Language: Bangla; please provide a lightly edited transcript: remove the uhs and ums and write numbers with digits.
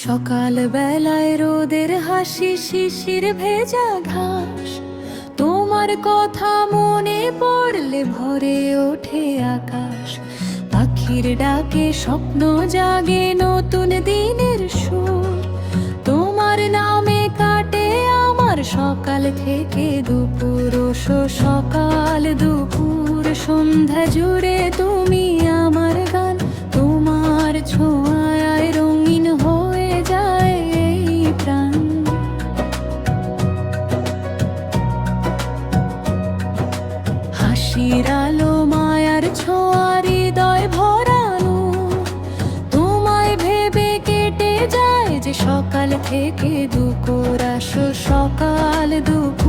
সকাল বেলায় রোদের হাসি, শিশির ভেজা ঘাস, তোমার কথা মনে পড়লে ভরে ওঠে আকাশ। পাখির ডাকে স্বপ্ন জাগে নতুন দিনের সুর, তোমার নামে কাটে আমার সকাল থেকে দুপুর। সকাল দুপুর সন্ধ্যা জুড়ে তুমি আমার গান, তোমার ছোঁয়ায় রঙিন হয়ে যায় এই প্রাণ। হাসির আলো মায়ার ছোঁয়া হৃদয় ভরানো, তোমায় ভেবে কেটে যায় যে সকাল থেকে দুপুর। আসো সকাল দুপুর।